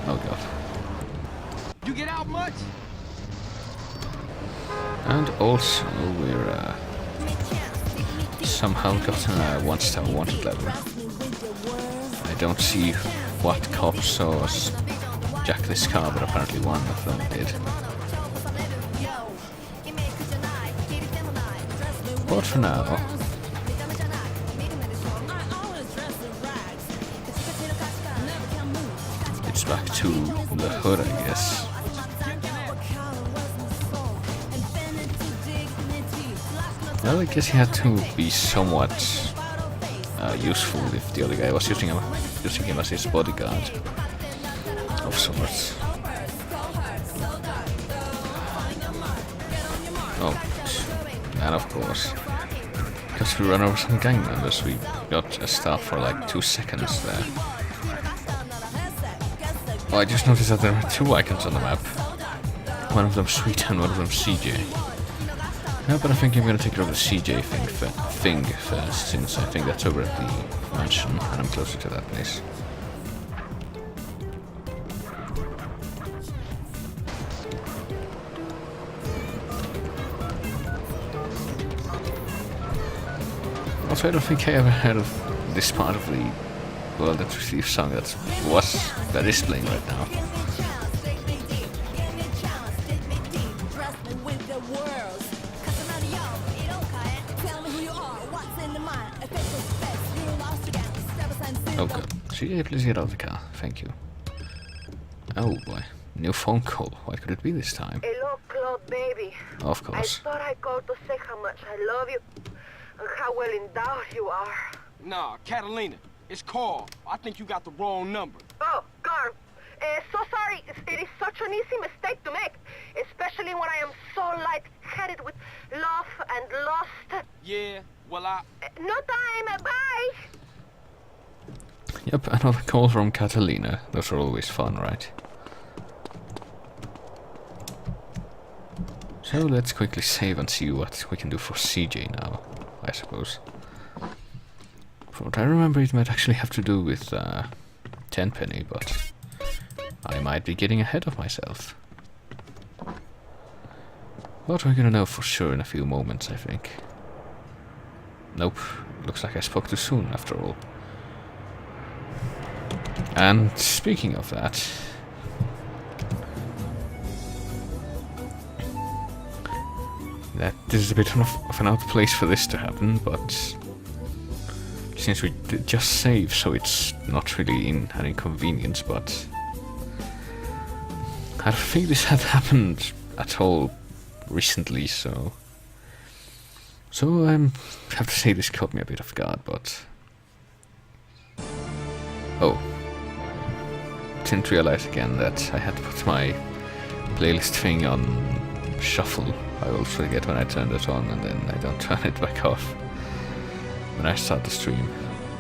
Oh god. You get out much? And also we're somehow gotten a 1-star wanted level. I don't see what cops saw us jack this car, but apparently one of them did. But for now, it's back to the hood, I guess. Well, I guess he had to be somewhat useful if the other guy was using him as his bodyguard of sorts. Oh, and of course, because we run over some gang members, we got a stop for like 2 seconds there. Oh, I just noticed that there are 2 icons on the map. One of them Sweet and one of them CJ. No, but I think I'm gonna take care of the CJ thing first, since I think that's over at the mansion, and I'm closer to that place. Also, I don't think I ever heard of this part of the World That Receives song that is playing right now. Oh god. CJ, please get out of the car. Thank you. Oh boy. New phone call. What could it be this time? Hello, Claude, baby. Of course. I thought I'd call to say how much I love you and how well endowed you are. Nah, Catalina. It's Carl. I think you got the wrong number. Oh, Carl. So sorry. It is such an easy mistake to make, especially when I am so light-headed with love and lust. Yeah, well, No time. Bye. Yep, another call from Catalina. Those are always fun, right? So let's quickly save and see what we can do for CJ now, I suppose. For what I remember, it might actually have to do with Tenpenny, but I might be getting ahead of myself. But we're gonna know for sure in a few moments, I think. Nope, looks like I spoke too soon after all. And speaking of that, this is a bit of an odd place for this to happen, but since we did just save, so it's not really an inconvenience, but I don't think this had happened at all recently, so I have to say this caught me a bit off guard, but oh, didn't realize again that I had to put my playlist thing on shuffle. I always forget when I turn it on, and then I don't turn it back off when I start the stream.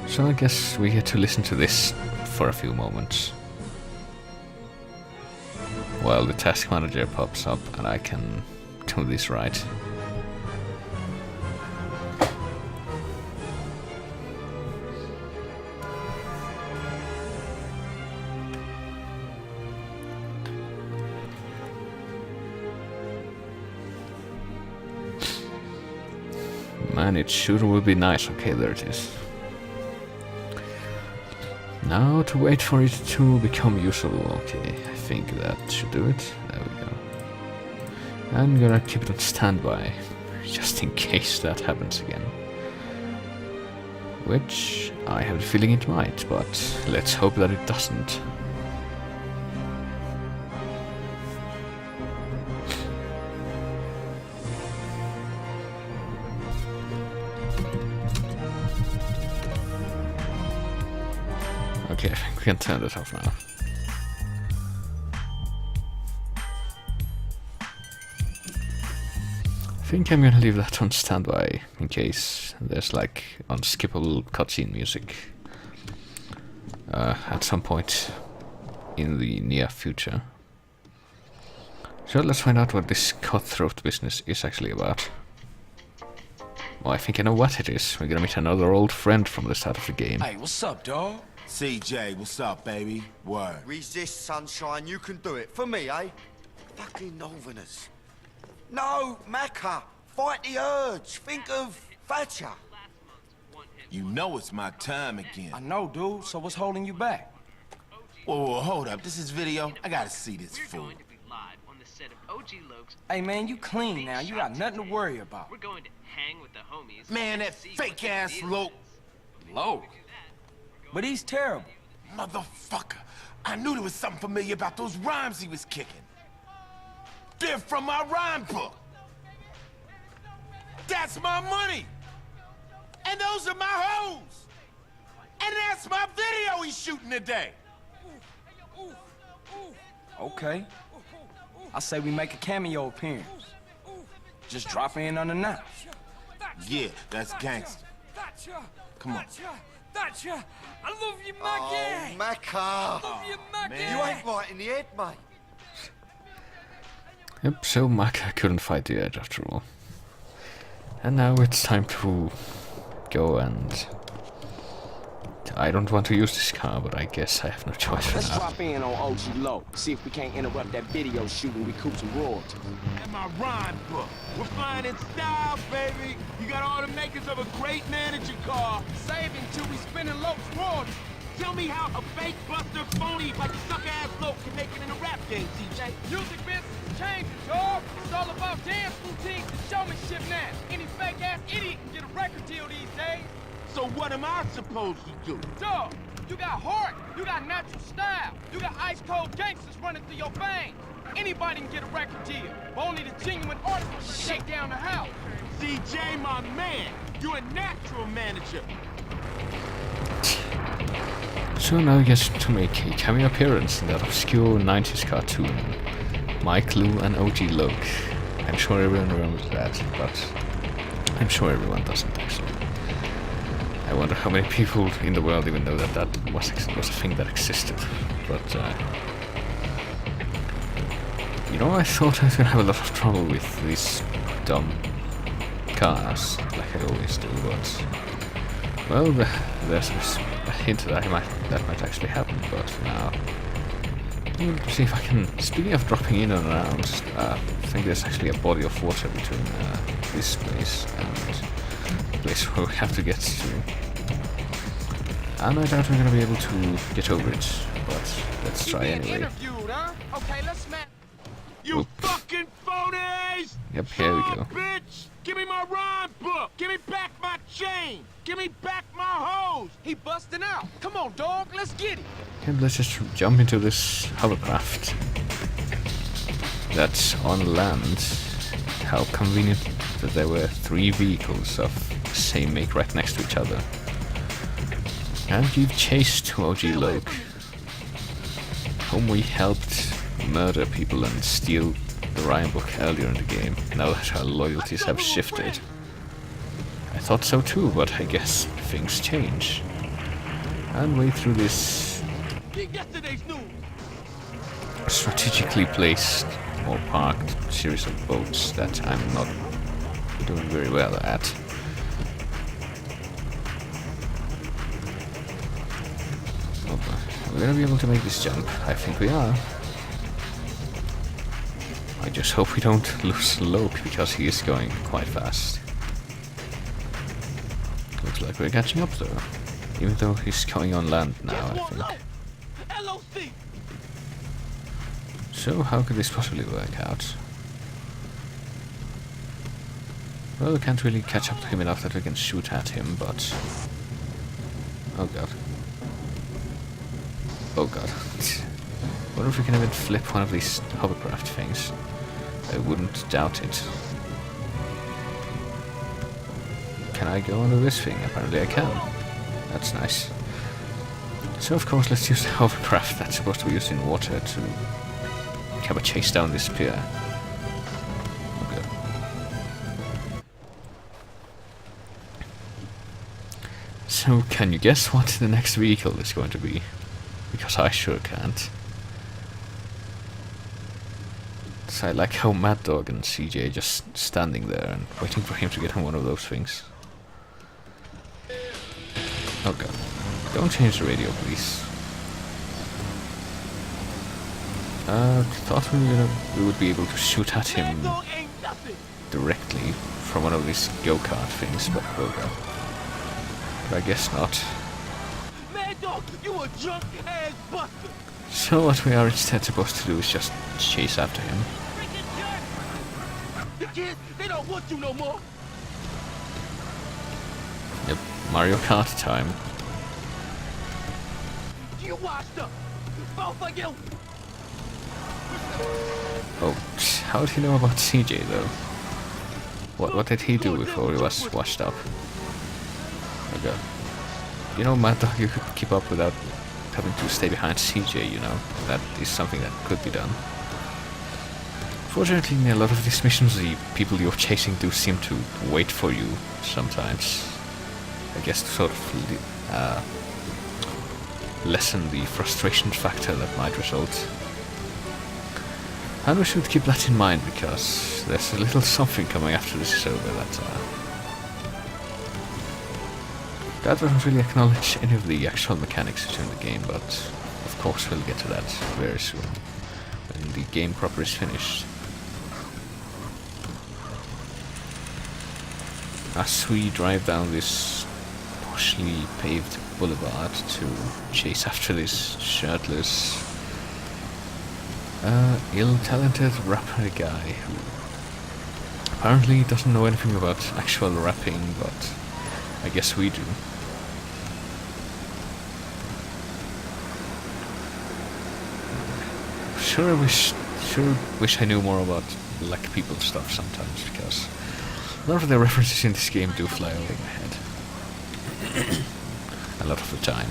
So I guess we get to listen to this for a few moments while the task manager pops up and I can do this right. Man, it sure will be nice. Okay, there it is. Now to wait for it to become usable. Okay, I think that should do it. There we go. I'm gonna keep it on standby, just in case that happens again. Which I have a feeling it might, but let's hope that it doesn't. Okay, I think we can turn this off now. I think I'm gonna leave that on standby in case there's like unskippable cutscene music at some point in the near future. So let's find out what this cutthroat business is actually about. Well, I think I know what it is. We're gonna meet another old friend from the start of the game. Hey, what's up, dawg? CJ, what's up, baby? Word. Resist, sunshine. You can do it. For me, eh? Fucking Northerners. No, Macca. Fight the urge. Think of Thatcher. You know it's my time again. I know, dude. So what's holding you back? Whoa, hold up. This is video. I gotta see this fool. Going to be live on the set of OG Lokes. Hey, man, you clean now. You got nothing to worry about. We're going to hang with the homies. Man, that See fake what ass the deal Loke. is. Low. But he's terrible. Motherfucker. I knew there was something familiar about those rhymes he was kicking. They're from my rhyme book. That's my money. And those are my hoes. And that's my video he's shooting today. Okay. I say we make a cameo appearance. Just drop in unannounced. Yeah, that's gangster. Come on. Thatcher, I love you, Oh, Maggie. Macca. Love you, Maggie. You ain't right in the head, mate. Yep, so Maka couldn't fight the edge after all. And now it's time to go and... I don't want to use this car, but I guess I have no choice for Let's now. drop in on OG Low. See if we can't interrupt that video shoot and recoup some royalties. And my rhyme book. We're flying in style, baby. You got all the makers of a great manager car. Saving till we spinning Loke's royalties. Tell me how a fake buster phony like suck-ass Loke can make it in a rap game, CJ. Music business is changing, dog. It's all about dance routines and showmanship now. Any fake-ass idiot can get a record deal these days. So what am I supposed to do? Dog, you got heart, you got natural style, you got ice-cold gangsters running through your veins. Anybody can get a record deal, but only the genuine artists can shake down the house. CJ, my man, you're a natural manager. So now he gets to make a cameo appearance in that obscure 90s cartoon, Mike, Lou and OG Loke. I'm sure everyone remembers that, but I'm sure everyone doesn't actually. I wonder how many people in the world even know that that was a thing that existed. But, you know, I thought I was gonna have a lot of trouble with these dumb cars, like I always do, but... Well, there's a hint that might actually happen, but for now... Let's see if I can... Speaking of dropping in and around, I think there's actually a body of water between this place and the place where we have to get to. And I doubt we're gonna be able to get over it, but let's try anyway. Interviewed, huh? Okay, let's smash. You Oop. fucking phonies! Yep, here we Son go. of a bitch! Give me my rhyme book! Give me back my chain! Give me back my hose! He busting out. Come on, dog, let's get it. Okay, let's just jump into this hovercraft that's on land. How convenient that there were 3 vehicles of the same make right next to each other. And you've chased OG Loke, whom we helped murder people and steal the Ryan book earlier in the game, now that our loyalties have shifted. I thought so too, but I guess things change. And way through this Yesterday's news! strategically placed or parked series of boats that I'm not doing very well at. We're gonna be able to make this jump. I think we are. I just hope we don't lose Loke because he is going quite fast. Looks like we're catching up though. Even though he's going on land now, I think. LOC! So how could this possibly work out? Well, we can't really catch up to him enough that we can shoot at him, but... Oh god. Oh god. Wonder if we can even flip one of these hovercraft things. I wouldn't doubt it. Can I go under this thing? Apparently I can. That's nice. So of course let's use the hovercraft that's supposed to be used in water to have a chase down this pier. Okay. So can you guess what the next vehicle is going to be? Because I sure can't. So I like how Mad Dog and CJ just standing there and waiting for him to get on one of those things. Oh god. Don't change the radio, please. Thought we would be able to shoot at him directly from one of these go-kart things, but oh god. But I guess not. Mad dog, you a drunk ass buster. So what we are instead supposed to do is just chase after him. The kids, they don't want you no more. Yep, Mario Kart time. You washed up. Both of you. Oh, how did he know about CJ though? What did he do before he was washed up? Oh god. You know, Mad Dog, you could keep up without having to stay behind CJ, you know. That is something that could be done. Fortunately, in a lot of these missions, the people you're chasing do seem to wait for you sometimes. I guess to sort of lessen the frustration factor that might result. And we should keep that in mind, because there's a little something coming after this is over that doesn't really acknowledge any of the actual mechanics in the game, but of course we'll get to that very soon, when the game proper is finished. As we drive down this poshly paved boulevard to chase after this shirtless, ill-talented rapper guy who apparently doesn't know anything about actual rapping, but I guess we do. Sure wish I knew more about black people stuff sometimes, because a lot of the references in this game do fly over my head. A lot of the time.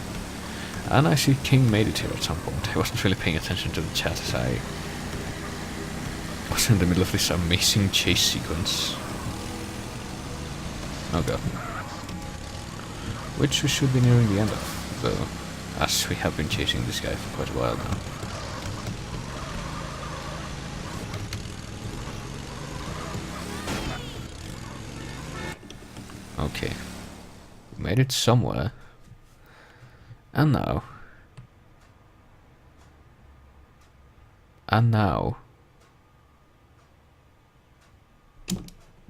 And I see King made it here at some point. I wasn't really paying attention to the chat as I was in the middle of this amazing chase sequence. Oh god. Which we should be nearing the end of, though, as we have been chasing this guy for quite a while now. Okay. We made it somewhere. And now.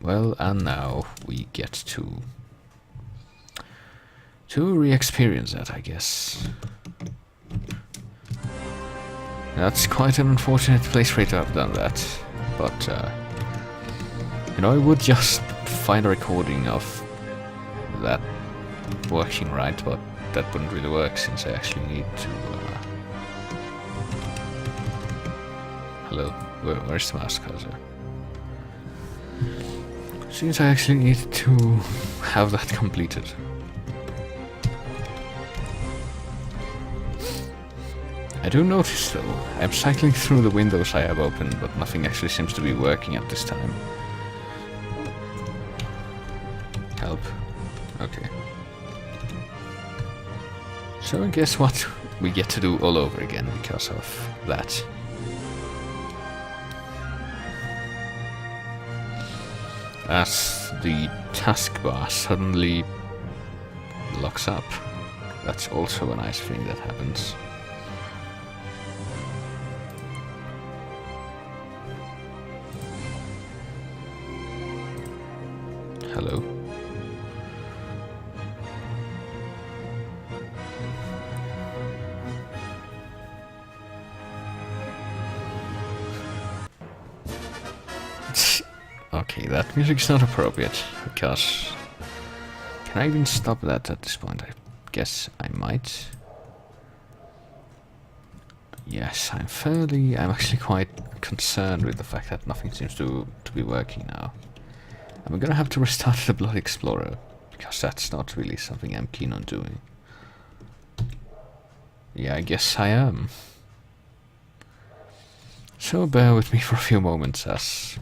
Well, and now we get to re-experience that, I guess. That's quite an unfortunate place for it to have done that, but you know, I would just find a recording of that working right, but that wouldn't really work since I actually need to hello, where's the mouse cursor? Since I actually need to have that completed. I do notice though, I'm cycling through the windows I have open, but nothing actually seems to be working at this time. Help. Okay. So guess what? We get to do all over again because of that. As the taskbar suddenly locks up. That's also a nice thing that happens. Hello. Okay, that music's not appropriate, because... Can I even stop that at this point? I guess I might. Yes, I'm actually quite concerned with the fact that nothing seems to be working now. And we're gonna have to restart the Blood Explorer, because that's not really something I'm keen on doing. Yeah, I guess I am. So bear with me for a few moments as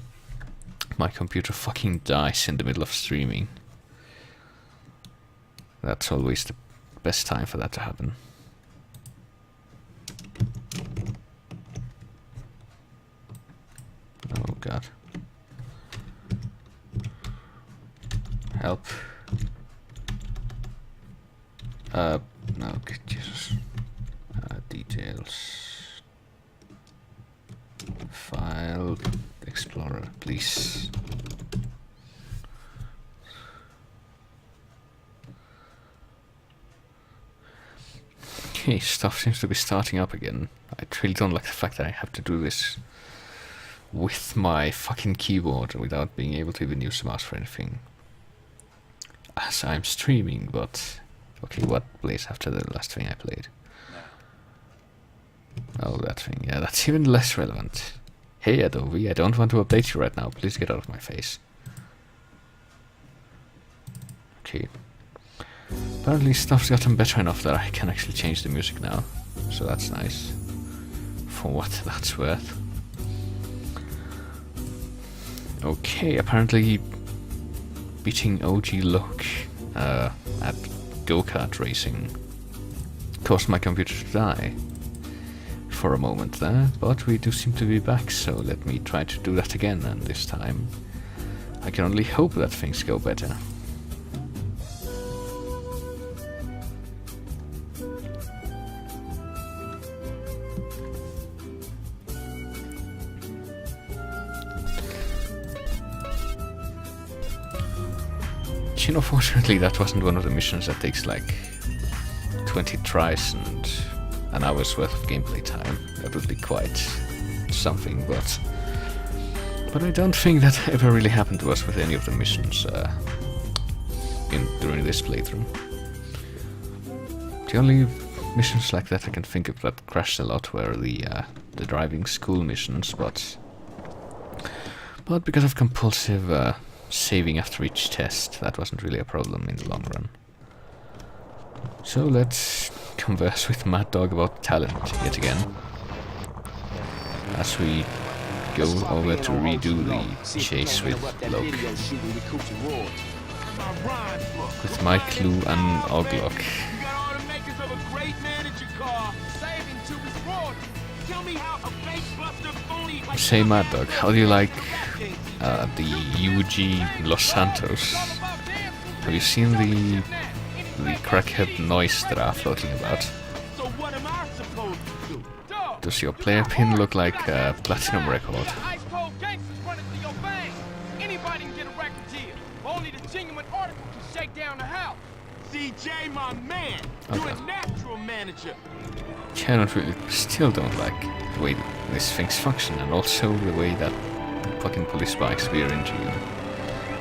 my computer fucking dies in the middle of streaming. That's always the best time for that to happen. Oh god. Help. No. Explorer, please. Okay, stuff seems to be starting up again. I really don't like the fact that I have to do this with my fucking keyboard without being able to even use the mouse for anything. As I'm streaming, but... Okay, what plays after the last thing I played? Oh, that thing. Yeah, that's even less relevant. Hey Adobe, I don't want to update you right now. Please get out of my face. Okay. Apparently stuff's gotten better enough that I can actually change the music now. So that's nice. For what that's worth. Okay, apparently beating OG Luck at go-kart racing caused my computer to die for a moment there, but we do seem to be back, so let me try to do that again, and this time I can only hope that things go better. You know, fortunately that wasn't one of the missions that takes like 20 tries and an hour's worth of gameplay time. That would be quite something, but I don't think that ever really happened to us with any of the missions during this playthrough. The only missions like that I can think of that crashed a lot were the driving school missions, but because of compulsive saving after each test, that wasn't really a problem in the long run. So let's converse with Mad Dog about talent yet again, as we go over to redo the chase with Loke, with my clue and Oglock. Say Mad Dog, how do you like the UG Los Santos? Have you seen the crackhead noise that are floating about? Does your player pin look like a platinum record? Anybody can get a record deal. Only the genuine article can shake down the house. CJ, my man, you're a natural manager. Still don't like the way these things function, and also the way that fucking police bikes veer into you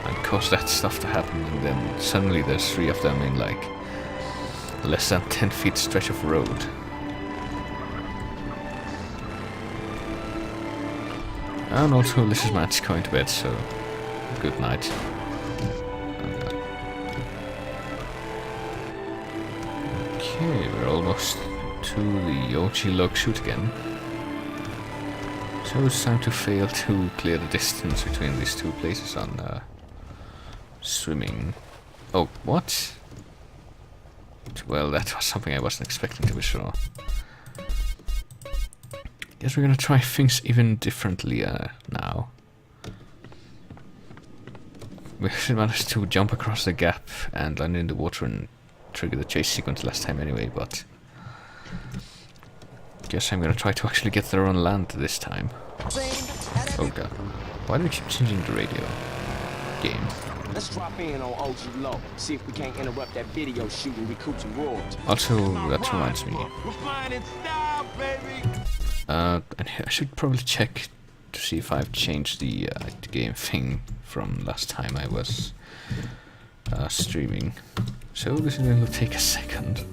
and cause that stuff to happen, and then suddenly there's 3 of them in like less than 10 feet stretch of road. And also this is Matt's going to bed, so good night. Okay, we're almost to the OG log shoot again. So it's time to fail to clear the distance between these two places on swimming. Oh, what? Well, that was something I wasn't expecting, to be sure. Guess we're gonna try things even differently now. We actually managed to jump across the gap and land in the water and trigger the chase sequence last time anyway, but guess I'm gonna try to actually get there on land this time. Oh god. Why do we keep changing the radio game? Let's drop in on OG Low, see if we can't interrupt that video shoot and recoup some royalties. Also, that reminds me. We're flying in style, baby. And I should probably check to see if I've changed the game thing from last time I was streaming. So this is going to take a second.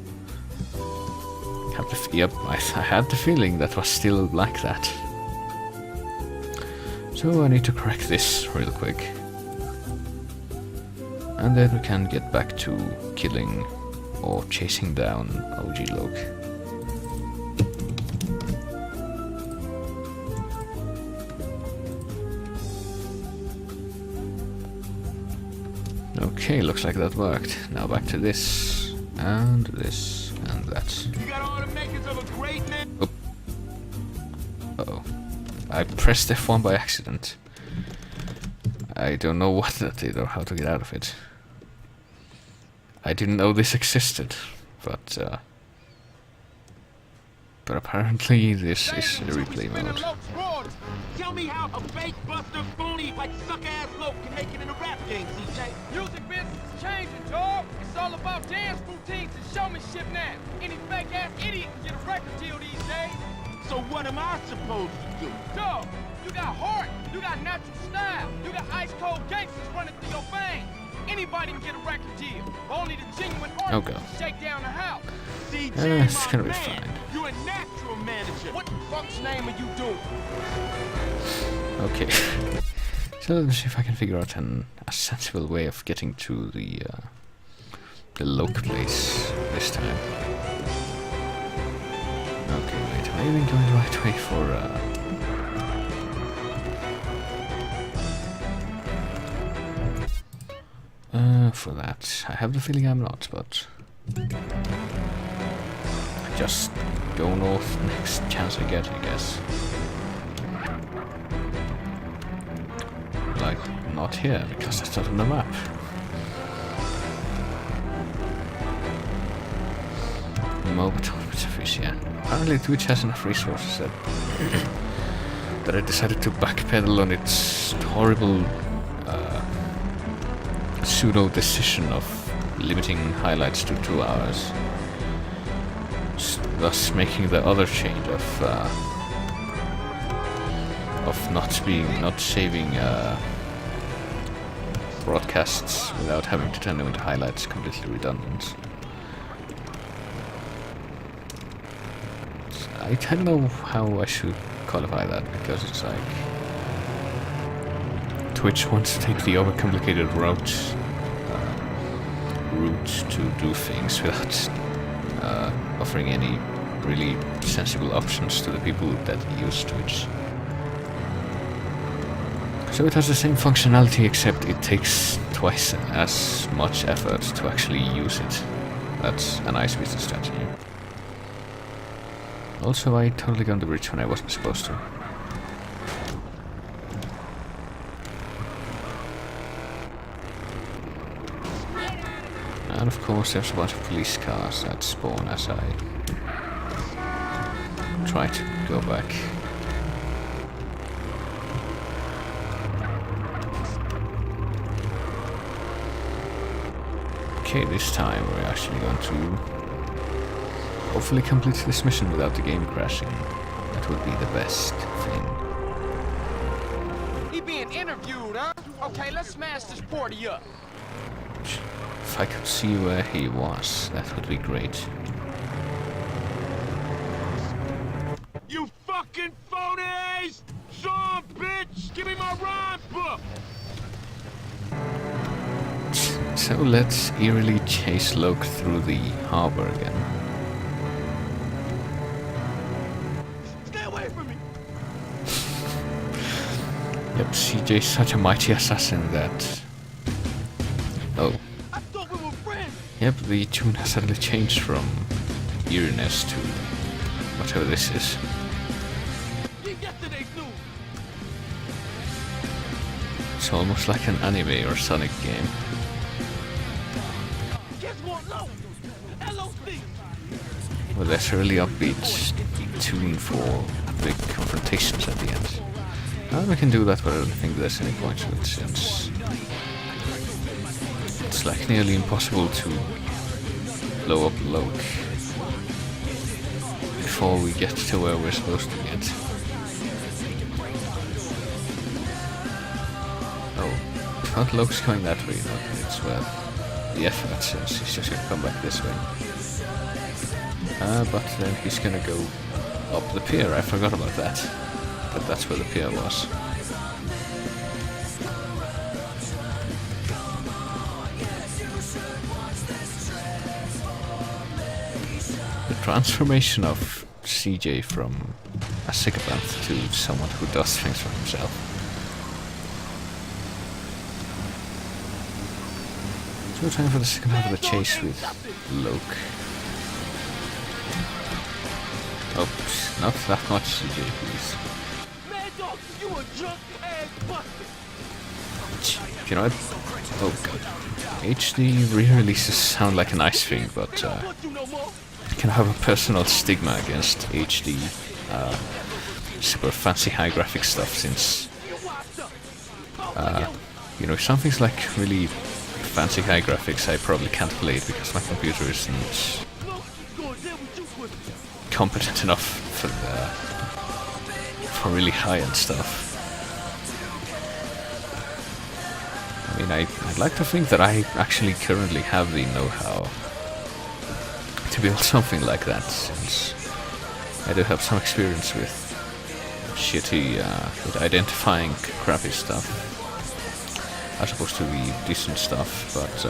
Yep, I had the feeling that was still like that. So I need to correct this real quick. And then we can get back to killing or chasing down OG Loke. Okay, looks like that worked. Now back to this, and this, and that. You got all the makings of a great man. Oh. Uh-oh. I pressed F1 by accident. I don't know what that did or how to get out of it. I didn't know this existed, but apparently this is a replay mode. orders. Tell me how a fake buster phony like suck-ass Loke can make it in a rap game, CJ. Music business is changing, dog. It's all about dance routines and showmanship now. Any fake-ass idiot can get a record deal these days. So what am I supposed to do? Dog, you got heart, you got natural style, you got ice-cold gangsters running through your veins. Anybody can get a record deal. Only the genuine artist can shake down the house. CJ, it's gonna be man, fine. you're a natural manager. What the fuck's name are you doing? Okay. So let me see if I can figure out a sensible way of getting to the Loke place this time. Okay, wait, am I even going the right way for that? I have the feeling I'm not, but just go north next chance I get, I guess. Like, not here, because it's not on the map. Mobile fish, yeah. Apparently Twitch has enough resources that I decided to backpedal on its horrible pseudo decision of limiting highlights to 2 hours, thus making the other change of not saving broadcasts without having to turn them into highlights completely redundant. I don't know how I should qualify that, because it's like Twitch wants to take the overcomplicated route to do things without offering any really sensible options to the people that use Twitch. So it has the same functionality, except it takes twice as much effort to actually use it. That's a nice business strategy. Also, I totally got on the bridge when I wasn't supposed to. And of course there's a bunch of police cars that spawn as I try to go back. Okay, this time we're actually going to hopefully complete this mission without the game crashing. That would be the best thing. He being interviewed, huh? Okay, let's smash this party up. If I could see where he was, that would be great. You fucking phonies! Son, bitch! Give me my rhyme book! So let's eerily chase Loke through the harbor again. Stay away from me! Yep, CJ's such a mighty assassin that... Oh. I thought we were friends! Yep, the tune has suddenly changed from eeriness to whatever this is. Leave yesterday's news! It's almost like an anime or Sonic game. Guess what, low? LOC! With this really upbeat tune for big confrontations at the end. And we can do that, but I don't think there's any point to it, since it's like nearly impossible to blow up Loke before we get to where we're supposed to get. Oh, not Loke's going that way, no, it's worth the effort, since he's just gonna come back this way. But then he's gonna go up the pier. I forgot about that. But that's where the pier was. The transformation of CJ from a psychopath to someone who does things for himself. So we're trying for the second half of the chase with Loke. Oh, not that much CJ, please. Mad dog, you a drunk ass bastard! You know what? Oh god. HD re-releases sound like a nice thing, but it can have a personal stigma against HD super fancy high graphic stuff, since you know, some things like really fancy high graphics I probably can't play it because my computer isn't competent enough for really high-end stuff. I mean, I'd like to think that I actually currently have the know-how to build something like that, since I do have some experience with shitty, with identifying crappy stuff, as opposed to the decent stuff, but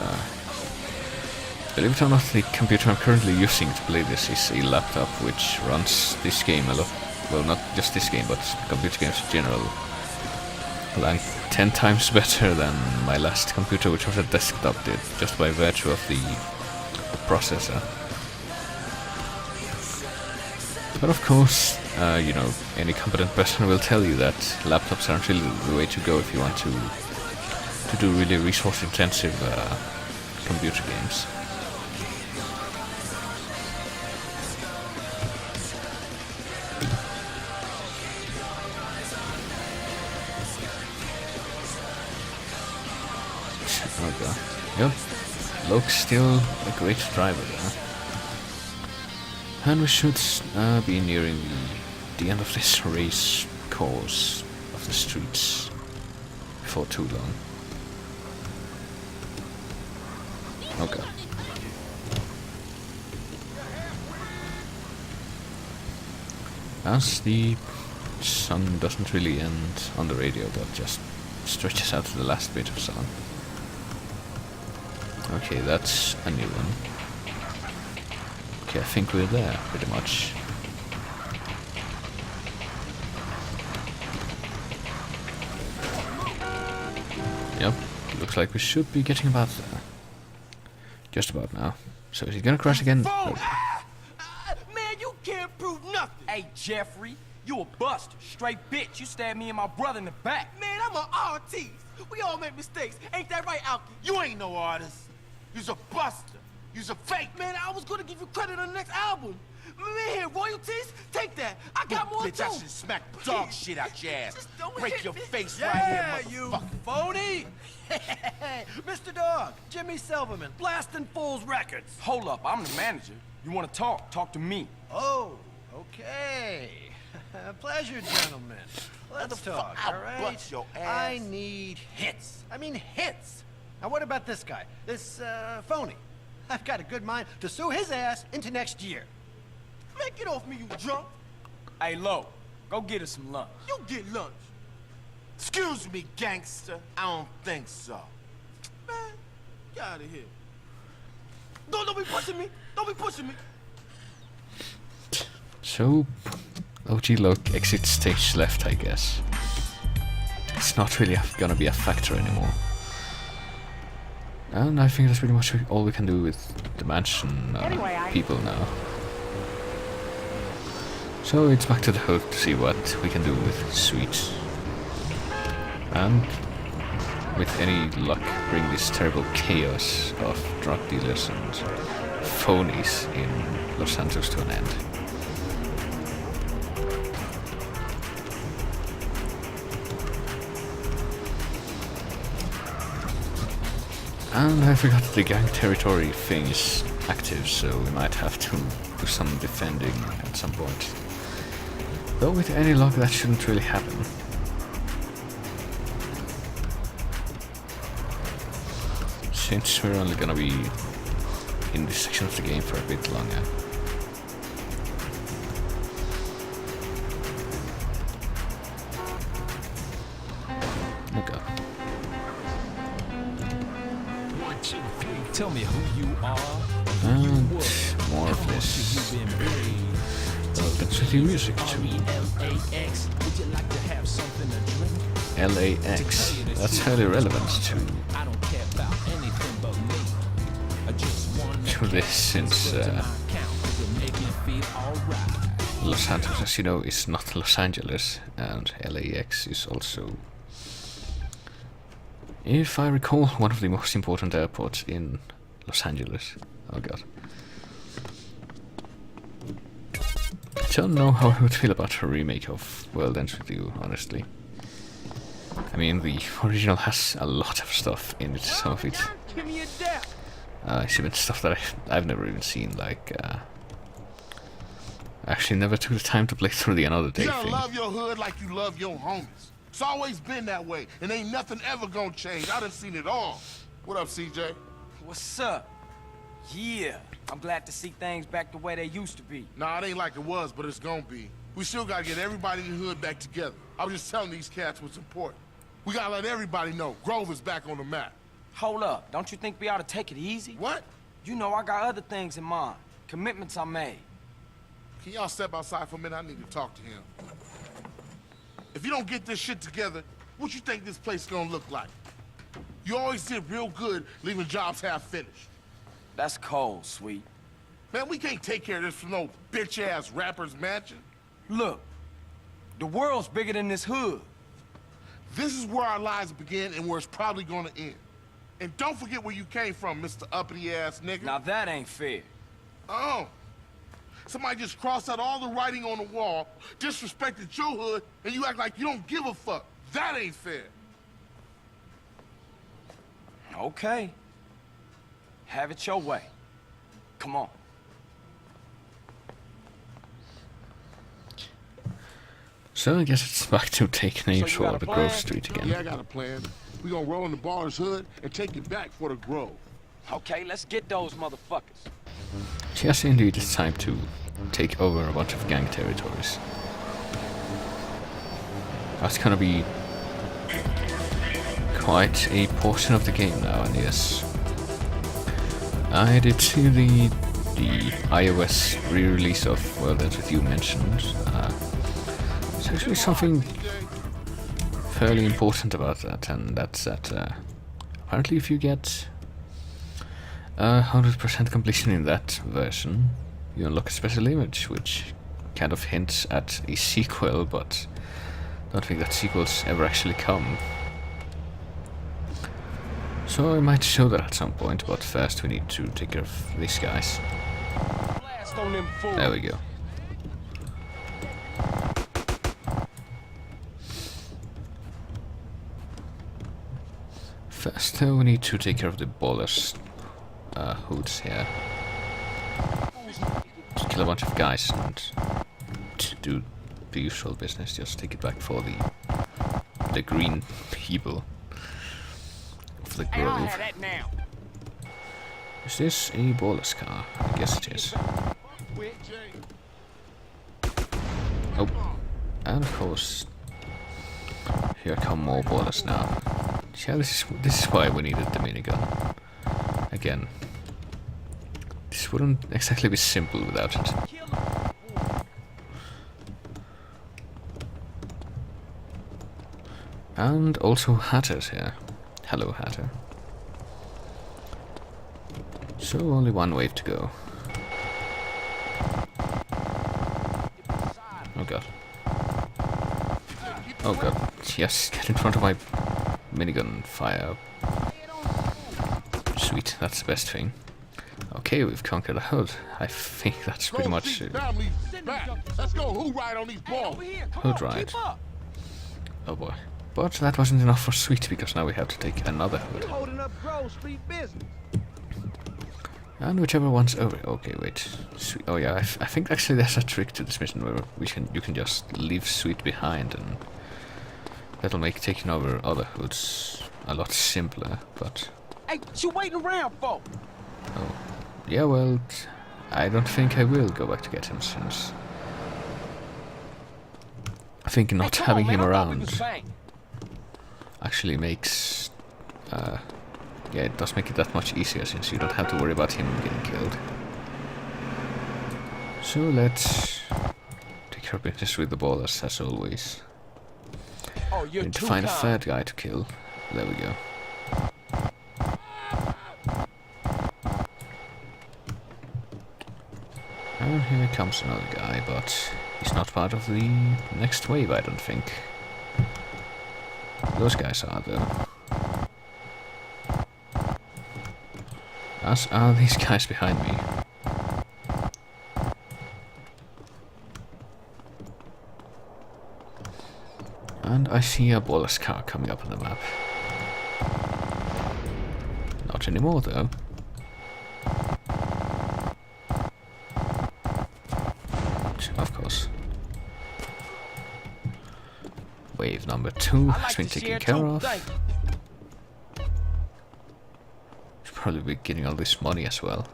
believe it or not, the computer I'm currently using to play this is a laptop which runs this game a lot, well, not just this game, but computer games in general, like 10 times better than my last computer, which was a desktop did, just by virtue of the processor. But of course, you know, any competent person will tell you that laptops aren't really the way to go if you want to do really resource-intensive computer games. Okay. Yep, Loke's still a great driver there. And we should be nearing the end of this race course of the streets before too long. Okay. As the sun doesn't really end on the radio, but just stretches out to the last bit of sun. Okay, that's a new one. Okay, I think we're there, pretty much. Yep, looks like we should be getting about there. Just about now. So is he gonna crash again? Nope. Man, you can't prove nothing. Hey, Jeffrey, you a buster. Straight bitch. You stabbed me and my brother in the back. Man, I'm an artist. We all make mistakes. Ain't that right, Alki? You ain't no artist. You's a buster. You's a fake. Man, I was gonna give you credit on the next album. Man, royalties? Take that. I got more bitch, too. I should smack dog shit out your ass. Just don't Break hit your me. face Yeah, right here, you motherfucker. phony! Mr. Dog, Jimmy Silverman, blasting Fools Records. Hold up, I'm the manager. You wanna talk? Talk to me. Oh, okay. Pleasure, gentlemen. Let's talk, I'll all right? butt your ass. I need hits. I mean hits. Now what about this guy? This, phony? I've got a good mind to sue his ass into next year. Man, get off me, you drunk. Hey, Lo, go get us some lunch. You get lunch. Excuse me, gangster. I don't think so. Man, get out of here. Don't be pushing me. Don't be pushing me. So, OG Loke exits stage left, I guess. It's not really gonna be a factor anymore. And I think that's pretty much all we can do with the mansion people now. So it's back to the hood to see what we can do with Sweet. And with any luck, bring this terrible chaos of drug dealers and phonies in Los Santos to an end. And I forgot the gang territory thing is active, so we might have to do some defending at some point. Though with any luck that shouldn't really happen. Since we're only gonna be in this section of the game for a bit longer. Okay. Tell me who you are. And more of this. Well, that's the music too. LAX. That's fairly relevant to this, since Los Santos, as you know, is not Los Angeles, and LAX is also, if I recall, one of the most important airports in Los Angeles. Oh god. don't know how I would feel about a remake of World Ends With You, honestly. I mean, the original has a lot of stuff in it, some of it. Give me a death. It's even stuff that I've never even seen, like, I actually never took the time to play through the Another Day You gotta thing. love your hood like you love your homies. It's always been that way, and ain't nothing ever gonna change. I done seen it all. What up, CJ? What's up? Yeah, I'm glad to see things back the way they used to be. Nah, it ain't like it was, but it's gonna be. We still gotta get everybody in the hood back together. I was just telling these cats what's important. We gotta let everybody know Grover's back on the map. Hold up, don't you think we ought to take it easy? What? You know I got other things in mind. Commitments I made. Can y'all step outside for a minute? I need to talk to him. If you don't get this shit together, what you think this place is gonna look like? You always did real good leaving jobs half finished. That's cold, sweet. Man, we can't take care of this from no bitch-ass rapper's mansion. Look, the world's bigger than this hood. This is where our lives begin and where it's probably gonna end. And don't forget where you came from, Mr. Uppity-ass nigga. Now that ain't fair. Oh. Somebody just crossed out all the writing on the wall, disrespected your hood, and you act like you don't give a fuck. That ain't fair. Okay. Have it your way. Come on. So I guess it's back to take names you for got a the plan? Grove Street again. Yeah, I got a plan. We gonna roll in the bar's hood and take it back for the Grove. Okay, let's get those motherfuckers. Yes, indeed, it's time to take over a bunch of gang territories. That's gonna be quite a portion of the game now, and yes. I did see the iOS re-release of World Ends With You mentioned. It's actually something fairly important about that, and that's that apparently if you get 100% completion in that version, you unlock a special image, which kind of hints at a sequel, but I don't think that sequels ever actually come. So I might show that at some point, but first we need to take care of these guys. Blast on them fools. There we go. First, though, we need to take care of the ballers hoods here. Just kill a bunch of guys and to do the usual business. Just take it back for the green people of the Grove. Is this a baller's car? I guess it is. Oh, and of course, here come more ballers now. Yeah, this is why we needed the minigun. Again, this wouldn't exactly be simple without it. And also Hatter's here. Hello, Hatter. So only one wave to go. Oh god. Oh god. Yes, get in front of my minigun fire. Sweet, that's the best thing. Okay, we've conquered the hood. I think that's pretty much it. Let's go. Who ride on these balls? Hood ride. Oh boy. But that wasn't enough for Sweet, because now we have to take another hood. Holding up Grove Street business. And whichever one's over. Okay, wait. Sweet. Oh yeah, I think actually there's a trick to this mission where you can just leave Sweet behind, and that'll make taking over other hoods a lot simpler. But Hey, what you waiting around for? oh, yeah. Well, I don't think I will go back to get him, since I think not Hey, having on, him man, I thought we was around bang. actually makes yeah, it does make it that much easier, since you don't have to worry about him getting killed. So let's take care of business with the ballers as always. Oh, We you're need to too find a kind. third guy to kill. There we go. And here comes another guy, but he's not part of the next wave, I don't think. Those guys are, though. As are these guys behind me. And I see a baller's car coming up on the map. Not anymore though. Of course. Wave number 2 has been taken care of. Should probably be getting all this money as well.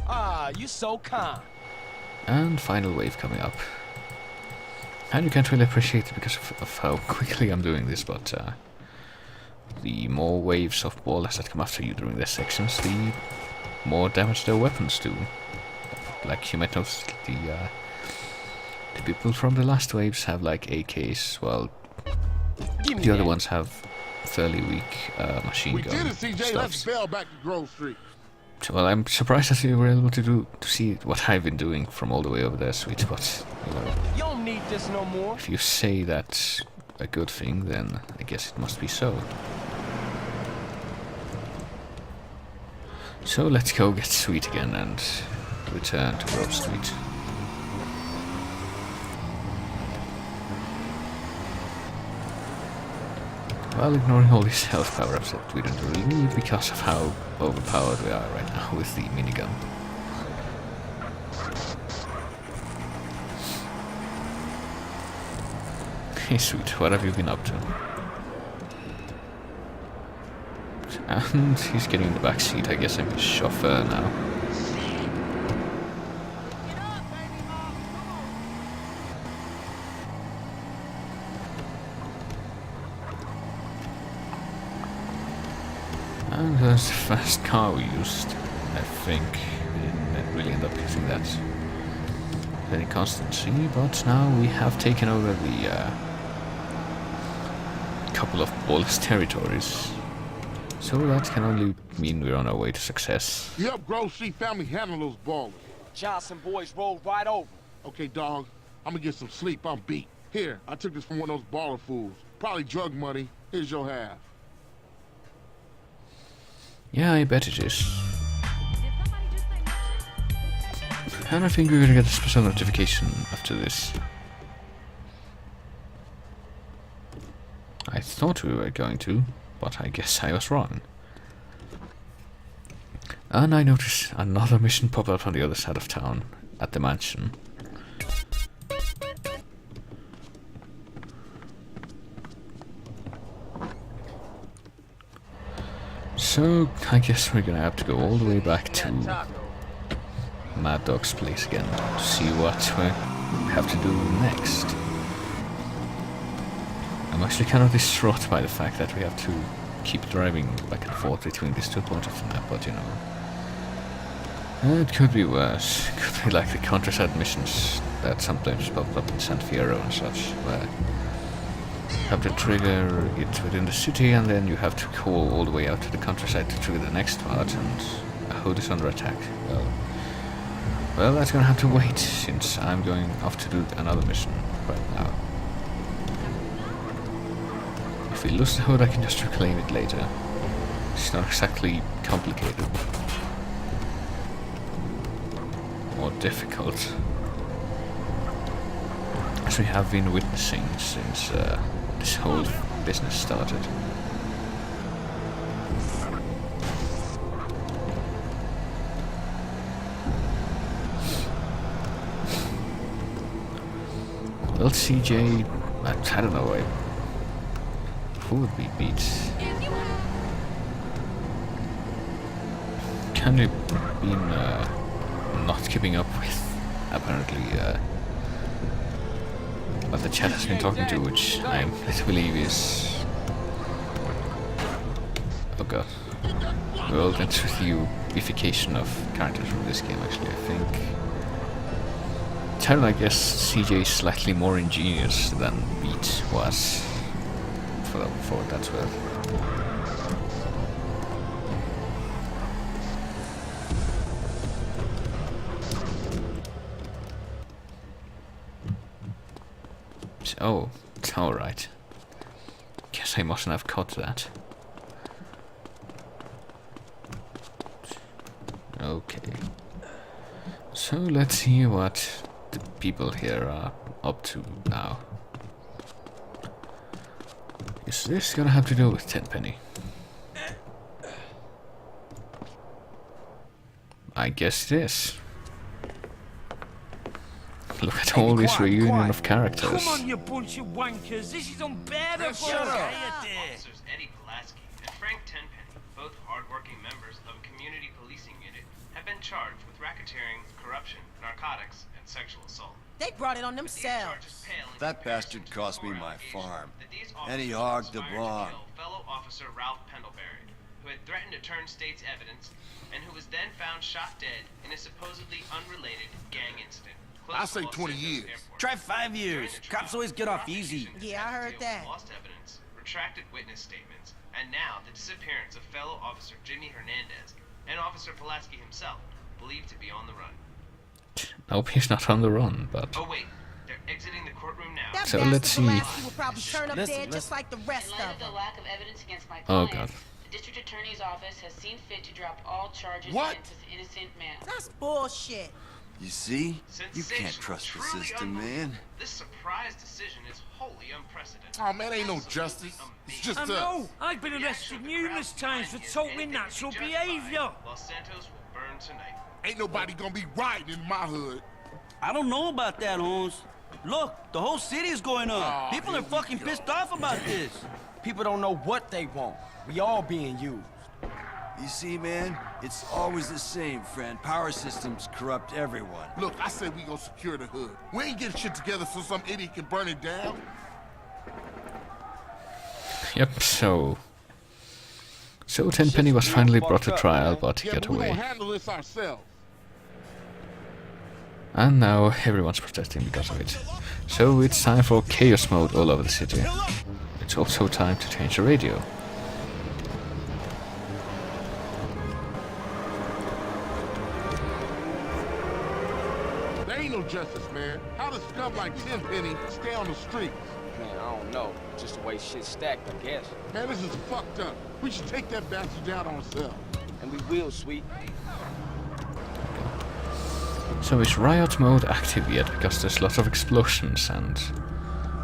Ah, you so kind. And final wave coming up. And you can't really appreciate it because of how quickly I'm doing this, but the more waves of ballers that come after you during their sections, the more damage their weapons do. Like you might notice, the people from the last waves have like AKs, while the other ones have fairly weak machine gun We did it, CJ. Let's stuffs. bail back to Grove Street. Well, I'm surprised that you were able to see what I've been doing from all the way over there, sweet. But you know, You don't need this no more. if you say that's a good thing, then I guess it must be so. So let's go get Sweet again and return to Grove Street. While ignoring all these health power-ups that we don't really need because of how overpowered we are right now with the minigun. Hey Sweet, what have you been up to? And he's getting in the back seat. I guess I'm his chauffeur now. And that's the first car we used. I think we didn't really end up using that with any constancy, but now we have taken over the couple of ballless territories. So that can only mean we're on our way to success. Yep, Grove Street family handle those ballers. Johnson boys rolled right over. Okay, dog. I'm gonna get some sleep. I'm beat. Here, I took this from one of those baller fools. Probably drug money. Here's your half. Yeah, I bet it is. And I think we're gonna get a special notification after this. I thought we were going to, but I guess I was wrong. And I noticed another mission pop up on the other side of town, at the mansion. So, I guess we're gonna have to go all the way back to Mad Dog's place again to see what we have to do next. I'm actually kind of distraught by the fact that we have to keep driving back and forth between these 2 points of the map, but you know. It could be worse. It could be like the countryside missions that sometimes pop up in San Fierro and such, where you have to trigger it within the city and then you have to call all the way out to the countryside to trigger the next part, and a hood is under attack. Well, that's gonna have to wait, since I'm going off to do another mission right now. If we lose the hood, I can just reclaim it later. It's not exactly complicated. More difficult. As we have been witnessing since this whole business started. Well, CJ, I don't know, who would be beat? Can you been not keeping up with, apparently, what the chat has been talking to, which I believe is... Oh god. Well, that's with the unification of characters from this game, actually, I think. Tyron, I guess CJ is slightly more ingenious than Beat was, for what that's worth. Oh, alright. Guess I mustn't have caught that. Okay. So let's see what the people here are up to now. Is this gonna have to do with Tenpenny? I guess it is. Look at all this reunion of characters. Come on, you bunch of wankers. This is unbearable. Shut up. Officers Eddie Pulaski and Frank Tenpenny, both hard-working members of a community policing unit, have been charged with racketeering, corruption, narcotics, and sexual assault. They brought it on themselves. That bastard cost me my farm. And he hogged the barn. Fellow officer Ralph Pendlebury, who had threatened to turn state's evidence, and who was then found shot dead in a supposedly unrelated gang incident. I say 20 years. Try 5 years. Cops always get off easy. Yeah, I heard that. Lost evidence, retracted witness statements, and now the disappearance of fellow officer Jimmy Hernandez and Officer Pulaski himself, believed to be on the run. Nope, he's not on the run, but... Oh wait, they're exiting the courtroom now. That So let's see. Pulaski will probably turn up dead just like the rest In light of of the them. lack of evidence against my Oh, client, God. the district attorney's office has seen fit to drop all charges What? against this innocent man. That's bullshit. You see? You can't Sensational, trust the truly system, man. unbelievable. This surprise decision is wholly unprecedented. Oh man, ain't no justice. It's just I us. know. I've been arrested numerous times for totally natural behavior. While Santos will burn tonight. Ain't nobody gonna be riding in my hood. I don't know about that, Holmes. Look, the whole city is going up. Oh, People are here we fucking go. pissed off about this. People don't know what they want. We all being used. You see, man? It's always the same, friend. Power systems corrupt everyone. Look, I say we go secure the hood. We ain't getting shit together so some idiot can burn it down. Yep, so Tenpenny was finally brought to trial, but he Yeah, got but we away. gonna handle this ourselves. And now everyone's protesting because of it. So it's time for chaos mode all over the city. It's also time to change the radio. There ain't no justice, man. How does scum like Tenpenny stay on the streets? Man, I don't know. Just the way shit's stacked, I guess. Man, this is fucked up. We should take that bastard down ourselves. And we will, sweet. So is Riot mode active yet? Because there's lots of explosions and,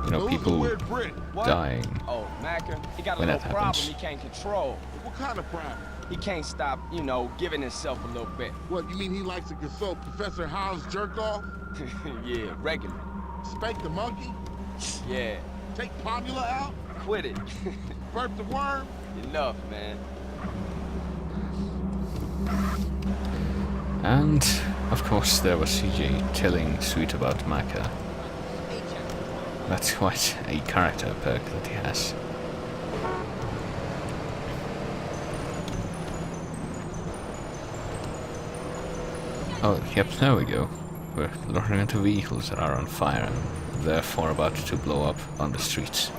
you know, Who's the people weird brick? dying. Oh, Macca, he got a When little that problem happens. he can't control. What kind of problem? He can't stop, you know, giving himself a little bit. What, you mean he likes to consult Professor Hound's jerk off? Yeah, regular. Spank the monkey? Yeah, Take Pomula out? quit it. Burp the worm? Enough, man. And, of course, there was CJ telling Sweet about Maka. That's quite a character perk that he has. Oh, yep, there we go. We're looking into vehicles that are on fire and therefore about to blow up on the streets.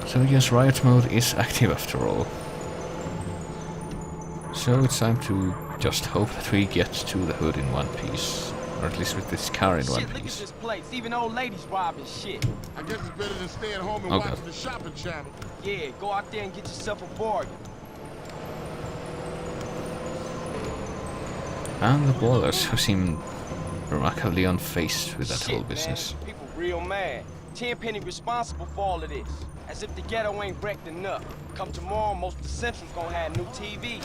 So yes, Riot mode is active after all. So it's time to just hope that we get to the hood in one piece. Or at least with this car in one Shit, look at piece. this place. Even old ladies robbing shit. I guess it's better than staying home and Oh, watching God. the shopping channel. Yeah, go out there and get yourself a bargain. And the ballers who seem remarkably unfazed with that Shit, whole business. Man, people real mad. Tenpenny responsible for all of this. As if the ghetto ain't wrecked enough. Come tomorrow, most of the Central's gonna have new TV.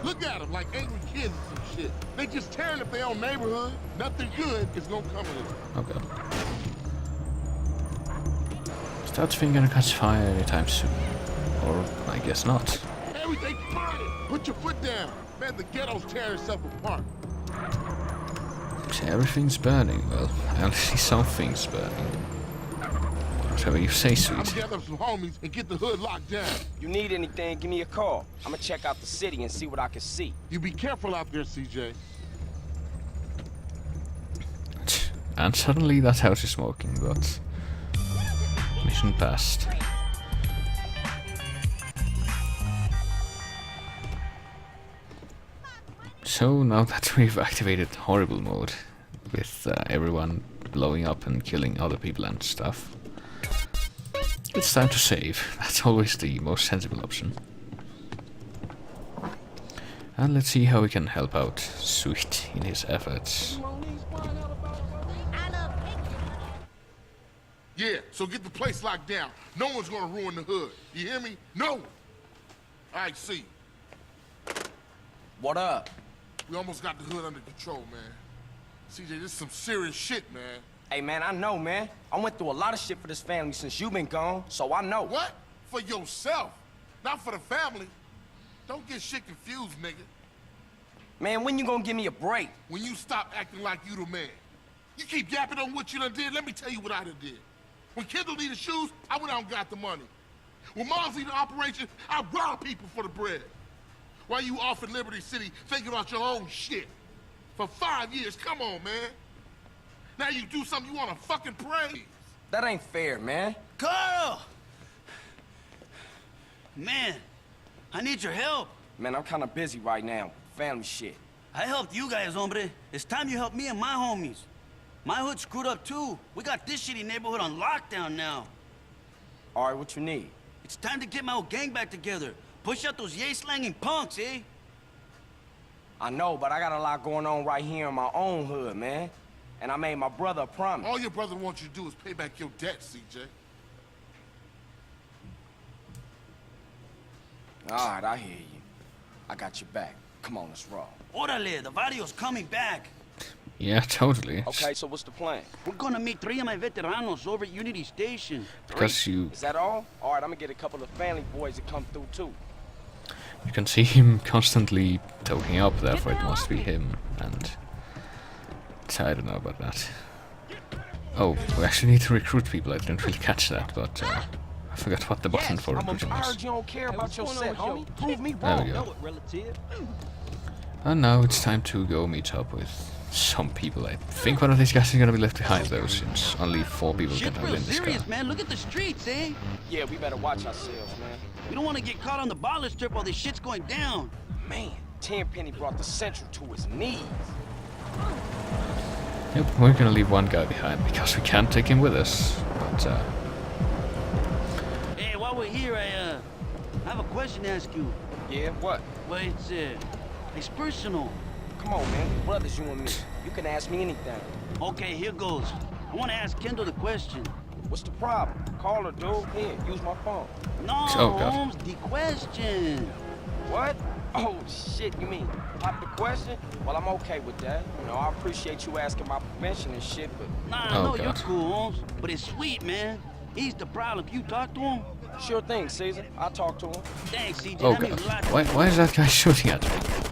Look at them like angry kids and some shit. They just tearing up their own neighborhood. Nothing good is gonna come of it. Oh god. Is that thing gonna catch fire anytime soon? Or I guess not. Everything's burning. Put your foot down. Man, the ghetto's tearing itself apart. Everything's burning. Well, I only see some things burning. Whatever you say, I'm Sweet. gonna gather up some homies and get the hood locked down. You need anything, give me a call. I'ma check out the city and see what I can see. You be careful out there, CJ. And suddenly that house is smoking, but mission passed. So now that we've activated horrible mode with everyone blowing up and killing other people and stuff, it's time to save. That's always the most sensible option. And let's see how we can help out Sweet in his efforts. Yeah, so get the place locked down. No one's gonna ruin the hood. You hear me? No one. All right, see. What up? We almost got the hood under control, man. CJ, this is some serious shit, man. Hey, man, I know, man. I went through a lot of shit for this family since you've been gone, so I know. What? For yourself, not for the family. Don't get shit confused, nigga. Man, when you gonna give me a break? When you stop acting like you the man. You keep yapping on what you done did, let me tell you what I done did. When Kendall needed shoes, I went out and got the money. When Mom's needed operation, I robbed people for the bread. While you off in Liberty City thinking about your own shit. For 5 years, come on, man. Now you do something you wanna fucking praise. That ain't fair, man. Carl! Man, I need your help. Man, I'm kinda busy right now. Family shit. I helped you guys, hombre. It's time you help me and my homies. My hood screwed up too. We got this shitty neighborhood on lockdown now. All right, what you need? It's time to get my old gang back together. Push out those yay-slanging punks, eh? I know, but I got a lot going on right here in my own hood, man. And I made my brother a promise. All your brother wants you to do is pay back your debt, CJ. All right, I hear you. I got your back. Come on, let's roll. Orale, the barrio's coming back. Yeah, totally. Okay, so what's the plan? We're gonna meet 3 of my veteranos over at Unity Station. Because you Is that all? All right, I'm gonna get a couple of family boys to come through, too. can see him constantly toking up, therefore it must be him, and I don't know about that. Oh, we actually need to recruit people. I didn't really catch that, but I forgot what the button for recruiting was. You don't care about your set, homie. Prove me There we wrong. go. Relative. And now it's time to go meet up with some people. I think one of these guys is gonna be left behind though, since only 4 people can Shit's travel real in this car. serious, man. Look at the streets, eh? Yeah, we better watch ourselves, man. We don't want to get caught on the baller strip while this shit's going down. Man, Tenpenny brought the Central to his knees. Yep, we're gonna leave one guy behind because we can't take him with us. But Hey, while we're here, I have a question to ask you. Yeah, what? Well, it's personal. Come on, man. We're brothers, you and me. You can ask me anything. Okay, here goes. I want to ask Kendall the question. What's the problem? Call her, dude. Here, use my phone. No, Oh, God. Holmes, the question. What? Oh, shit, you mean pop the question? Well, I'm okay with that. You know, I appreciate you asking my permission and shit, but... Nah, Oh, no, you're God. cool, Holmes. But it's sweet, man. He's the problem. Can you talk to him? Sure thing, Caesar. I'll talk to him. Thanks, CJ. oh That means a god, lot. why is that guy shooting at me?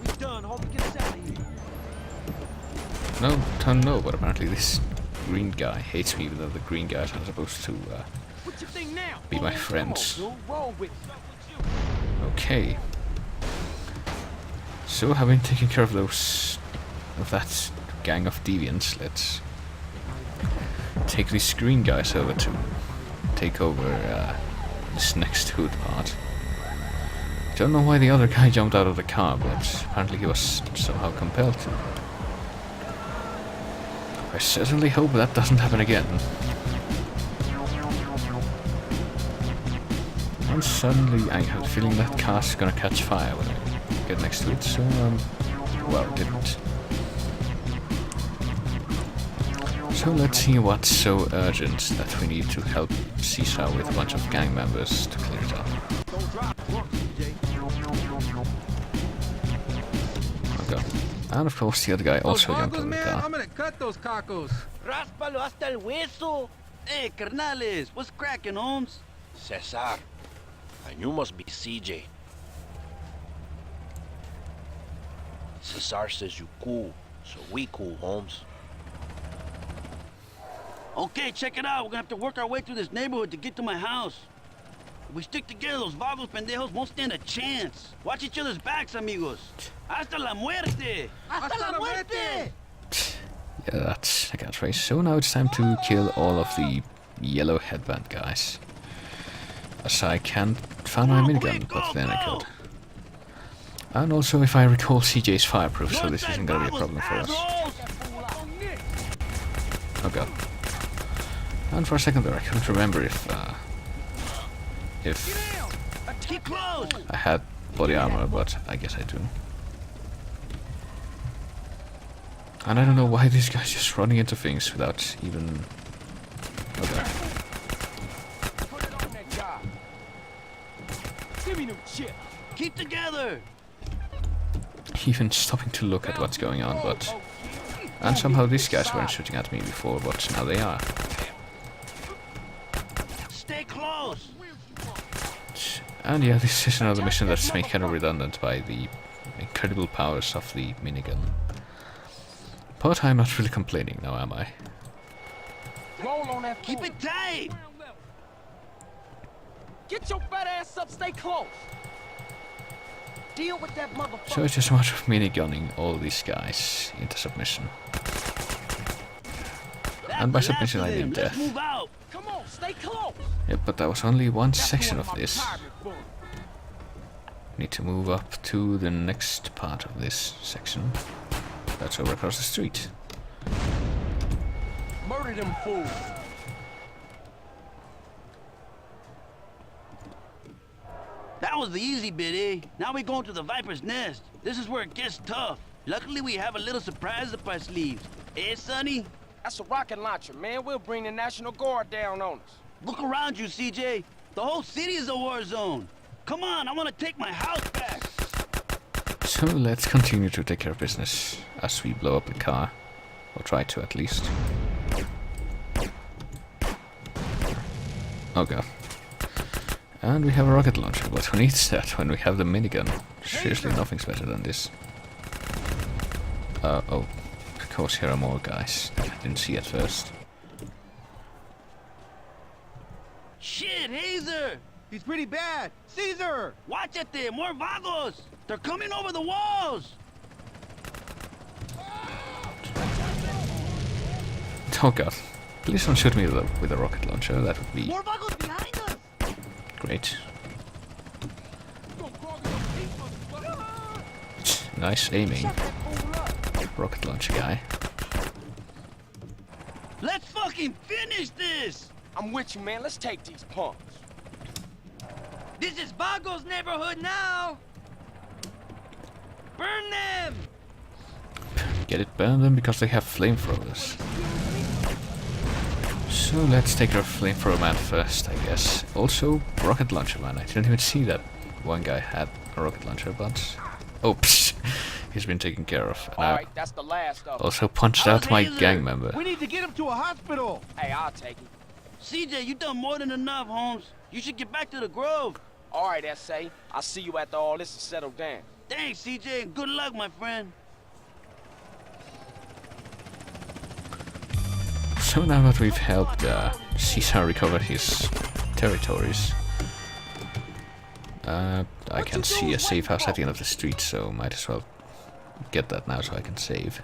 We done, homie. Get us out of here. No, don't know, but apparently this green guy hates me, even though the green guys are supposed to What you think now? be my friends. Come on, dude. Roll with it. Okay. So, having taken care of that gang of deviants, let's take these green guys over to take over this next hood part. Don't know why the other guy jumped out of the car, but apparently he was somehow compelled to. I certainly hope that doesn't happen again. And suddenly I have a feeling that car's gonna catch fire when I get next to it, so well, it didn't. So let's see what's so urgent that we need to help Caesar with a bunch of gang members to clear it up. Don't drop drunk, CJ. Okay. And of course the other guy also jumped Those in the man, car. I'm gonna cut those cacos. Ráspalo hasta el hueso. Hey, carnales, what's cracking, Holmes? Cesar, and you must be CJ. Cesar says you cool, so we cool, Holmes. Okay, check it out. We're gonna have to work our way through this neighborhood to get to my house. If we stick together, those vagos pendejos won't stand a chance. Watch each other's backs, amigos. Hasta la muerte! Hasta la muerte! Yeah, that's a catchphrase. So now it's time to kill all of the yellow headband guys. As I can't find my minigun, but then I could. And also, if I recall, CJ is fireproof, so this isn't gonna be a problem for us. Oh god. And for a second there, I couldn't remember if Keep close! I had body armor, but I guess I do. And I don't know why this guy's just running into things without even... Oh god. me them chips. Keep together. Even stopping to look at what's going on, but... And somehow these guys weren't shooting at me before, but now they are. Stay close. And yeah, this is another mission that's made kind of redundant by the incredible powers of the minigun. But I'm not really complaining now, am I? Roll on that. Keep it tight. Get your fat ass up. Stay close. Deal with that motherfucker. So it's just a matter of minigunning all these guys into submission. And by submission I mean death. Move out. Come on, stay close. Yep, but that was only one section of this. Need to move up to the next part of this section. That's over across the street. Murder them fools. That was the easy bit, eh? Now we're going to the Viper's Nest. This is where it gets tough. Luckily, we have a little surprise up our sleeves. Eh, Sonny? That's a rocket launcher, man. We'll bring the National Guard down on us. Look around you, CJ. The whole city is a war zone. Come on, I want to take my house back. So let's continue to take care of business as we blow up the car. Or try to, at least. Oh god. And we have a rocket launcher, but who needs that when we have the minigun? Seriously, nothing's better than this. Oh, of course here are more guys that I didn't see at first. Shit, Hazer! He's pretty bad. Caesar! Watch it there, more vagos! They're coming over the walls! Oh god. Please don't shoot me with a rocket launcher, that would be... More vagos behind us! Great. Nice aiming. Rocket launcher guy. Let's fucking finish this! I'm with you, man. Let's take these punks. This is Vago's neighborhood now! Burn them! Get it, burn them because they have flamethrowers. So let's take our flamethrower man first, I guess. Also, rocket launcher man. I didn't even see that one guy had a rocket launcher, but... Oops. He's been taken care of. And All right, that's the last of them. also punched out my gang member. We need to get him to a hospital! Hey, I'll take it. CJ, you done more than enough, Holmes. You should get back to the Grove. All right, S.A. I'll see you after all this is settled down. Thanks, CJ, and good luck, my friend. So now that we've helped Caesar recover his territories, I can see a safe house at the end of the street, so might as well get that now so I can save.